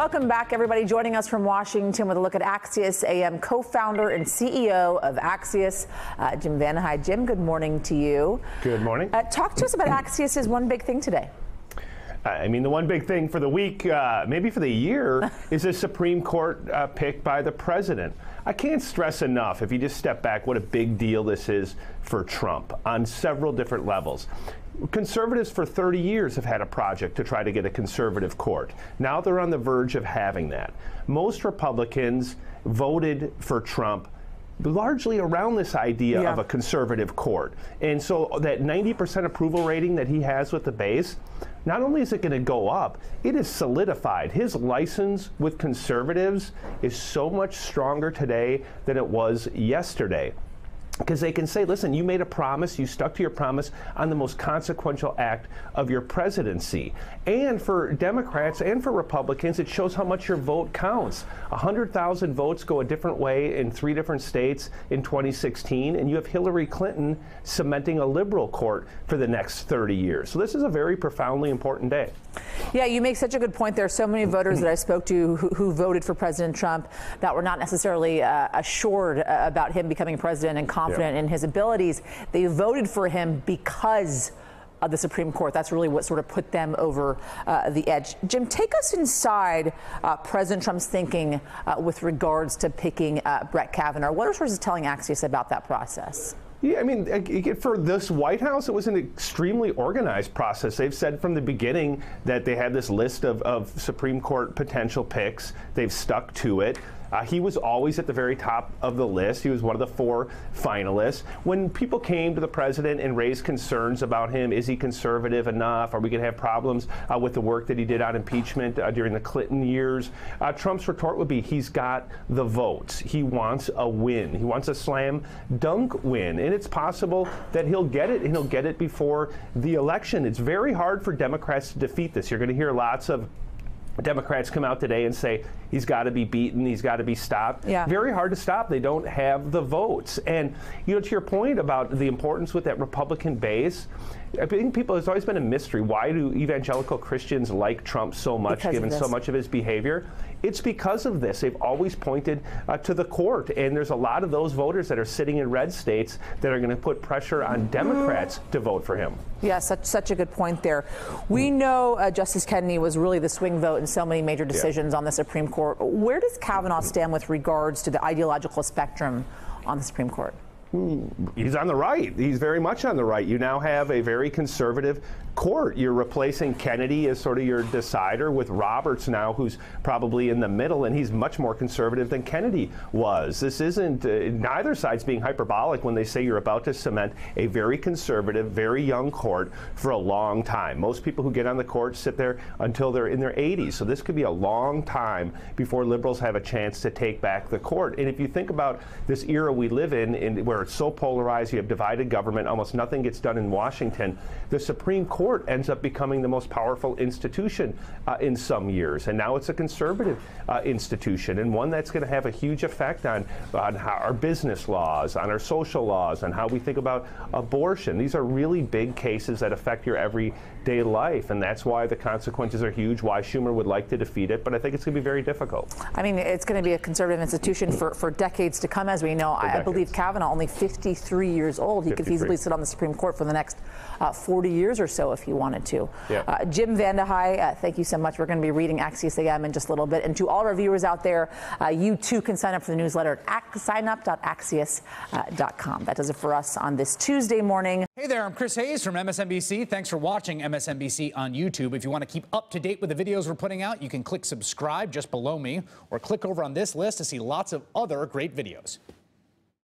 Welcome back, everybody. Joining us from Washington with a look at Axios AM co-founder and CEO of Axios, Jim Vandehei. Jim, good morning to you. Good morning. Talk to us about Axios' one big thing today. I mean, the one big thing for the week, maybe for the year, is a Supreme Court pick by the president. I can't stress enough, if you just step back, what a big deal this is for Trump on several different levels. Conservatives for 30 years have had a project to try to get a conservative court. Now they're on the verge of having that. Most Republicans voted for Trump largely around this idea of a conservative court. And so that 90% approval rating that he has with the base, not only is it going to go up, it is solidified. His license with conservatives is so much stronger today than it was yesterday. Because they can say, listen, you made a promise, you stuck to your promise on the most consequential act of your presidency. And for Democrats and for Republicans, it shows how much your vote counts. 100,000 votes go a different way in 3 different states in 2016, and you have Hillary Clinton cementing a liberal court for the next 30 years. So this is a very profoundly important day. Yeah, you make such a good point. There are so many voters that I spoke to who voted for President Trump that were not necessarily assured about him becoming president and confident in his abilities. They voted for him because of the Supreme Court. That's really what sort of put them over the edge. Jim, take us inside President Trump's thinking with regards to picking Brett Kavanaugh. What are sources telling Axios about that process? Yeah, I mean, for this White House, it was an extremely organized process. They've said from the beginning that they had this list of Supreme Court potential picks. They've stuck to it. He was always at the very top of the list. He was one of the 4 finalists. When people came to the president and raised concerns about him, is he conservative enough? Are we going to have problems with the work that he did on impeachment during the Clinton years? Trump's retort would be, he's got the votes. He wants a win. He wants a slam dunk win. And it's possible that he'll get it, and he'll get it before the election. It's very hard for Democrats to defeat this. You're going to hear lots of Democrats come out today and say he's got to be beaten, he's got to be stopped. Yeah. Very hard to stop. They don't have the votes. And, you know, to your point about the importance with that Republican base, I think it's always been a mystery. Why do evangelical Christians like Trump so much, given so much of his behavior? It's because of this. They've always pointed to the court, and there's a lot of those voters that are sitting in red states that are going to put pressure on Democrats to vote for him. Yeah, such a good point there. We know Justice Kennedy was really the swing vote in so many major decisions on the Supreme Court. Where does Kavanaugh stand with regards to the ideological spectrum on the Supreme Court? He's on the right. He's very much on the right. You now have a very conservative court. You're replacing Kennedy as sort of your decider with Roberts now, who's probably in the middle, and he's much more conservative than Kennedy was. This isn't, neither side's being hyperbolic when they say you're about to cement a very conservative, very young court for a long time. Most people who get on the court sit there until they're in their 80s. So this could be a long time before liberals have a chance to take back the court. And if you think about this era we live in where it's so polarized, you have divided government, almost nothing gets done in Washington, the Supreme Court ends up becoming the most powerful institution in some years. And now it's a conservative institution, and one that's going to have a huge effect on how our business laws, on our social laws, on how we think about abortion. These are really big cases that affect your everyday life, and that's why the consequences are huge, why Schumer would like to defeat it, but I think it's going to be very difficult. I mean, it's going to be a conservative institution for decades to come, as we know. I believe Kavanaugh, only 53 years old. He could feasibly sit on the Supreme Court for the next 40 years or so if he wanted to. Jim Vandehei, thank you so much. We're going to be reading Axios AM in just a little bit. And to all of our viewers out there, you too can sign up for the newsletter at signup.axios.com. That does it for us on this Tuesday morning. Hey there, I'm Chris Hayes from MSNBC. Thanks for watching MSNBC on YouTube. If you want to keep up to date with the videos we're putting out, you can click subscribe just below me, or click over on this list to see lots of other great videos.